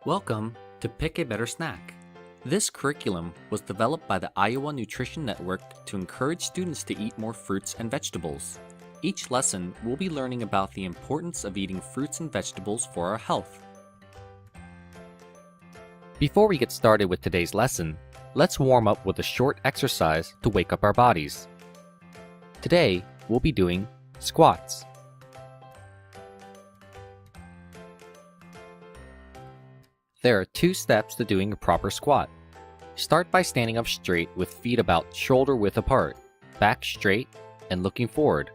Welcome to Pick a Better Snack. This curriculum was developed by the Iowa Nutrition Network to encourage students to eat more fruits and vegetables. Each lesson, we'll be learning about the importance of eating fruits and vegetables for our health. Before we get started with today's lesson, let's warm up with a short exercise to wake up our bodies. Today, we'll be doing squats. There are 2 steps to doing a proper squat. Start by standing up straight with feet about shoulder width apart, back straight, and looking forward.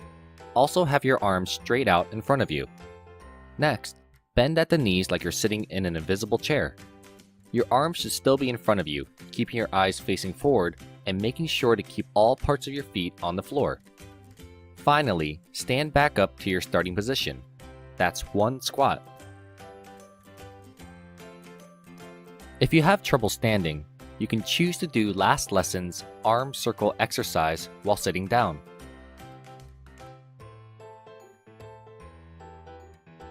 Also have your arms straight out in front of you. Next, bend at the knees like you're sitting in an invisible chair. Your arms should still be in front of you, keeping your eyes facing forward and making sure to keep all parts of your feet on the floor. Finally, stand back up to your starting position. That's 1 squat. If you have trouble standing, you can choose to do last lesson's arm circle exercise while sitting down.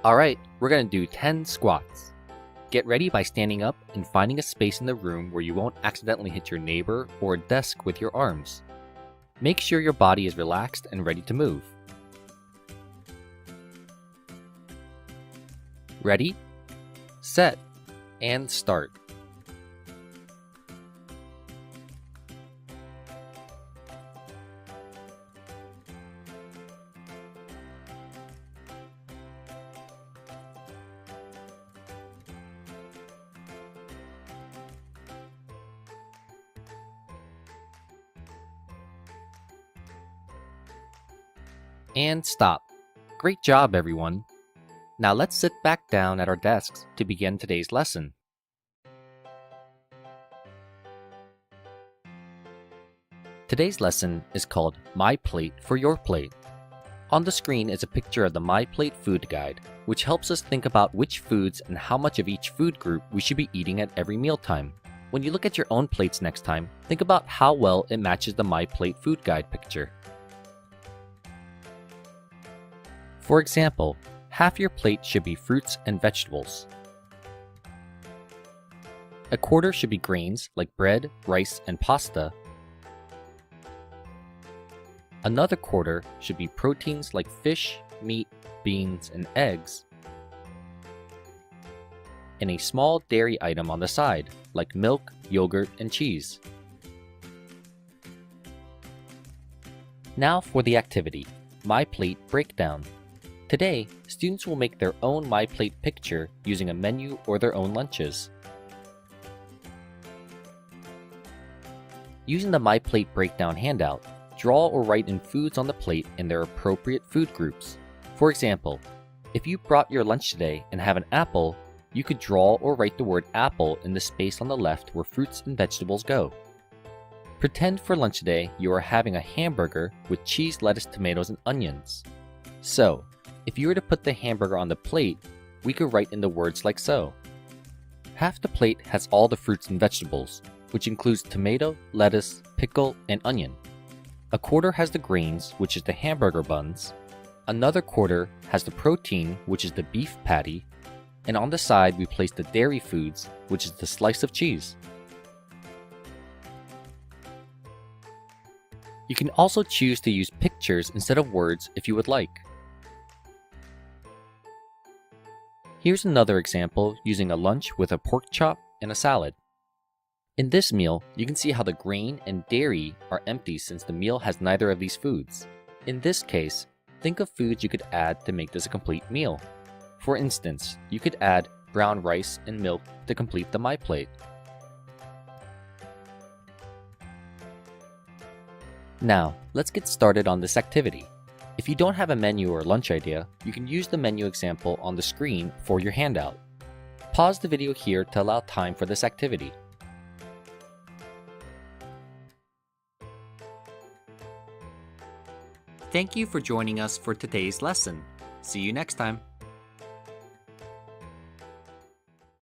Alright, we're going to do 10 squats. Get ready by standing up and finding a space in the room where you won't accidentally hit your neighbor or a desk with your arms. Make sure your body is relaxed and ready to move. Ready, set, and start. And stop. Great job, everyone. Now let's sit back down at our desks to begin today's lesson. Today's lesson is called My Plate for Your Plate. On the screen is a picture of the My Plate food guide, which helps us think about which foods and how much of each food group we should be eating at every mealtime. When you look at your own plates next time, think about how well it matches the My Plate food guide picture. For example, half your plate should be fruits and vegetables. A quarter should be grains like bread, rice, and pasta. Another quarter should be proteins like fish, meat, beans, and eggs. And a small dairy item on the side like milk, yogurt, and cheese. Now for the activity, My Plate Breakdown. Today, students will make their own My Plate picture using a menu or their own lunches. Using the My Plate Breakdown handout, draw or write in foods on the plate in their appropriate food groups. For example, if you brought your lunch today and have an apple, you could draw or write the word apple in the space on the left where fruits and vegetables go. Pretend for lunch today you are having a hamburger with cheese, lettuce, tomatoes, and onions. So, if you were to put the hamburger on the plate, we could write in the words like so. Half the plate has all the fruits and vegetables, which includes tomato, lettuce, pickle, and onion. A quarter has the grains, which is the hamburger buns. Another quarter has the protein, which is the beef patty. And on the side, we place the dairy foods, which is the slice of cheese. You can also choose to use pictures instead of words if you would like. Here's another example using a lunch with a pork chop and a salad. In this meal, you can see how the grain and dairy are empty since the meal has neither of these foods. In this case, think of foods you could add to make this a complete meal. For instance, you could add brown rice and milk to complete the My Plate. Now, let's get started on this activity. If you don't have a menu or lunch idea, you can use the menu example on the screen for your handout. Pause the video here to allow time for this activity. Thank you for joining us for today's lesson. See you next time.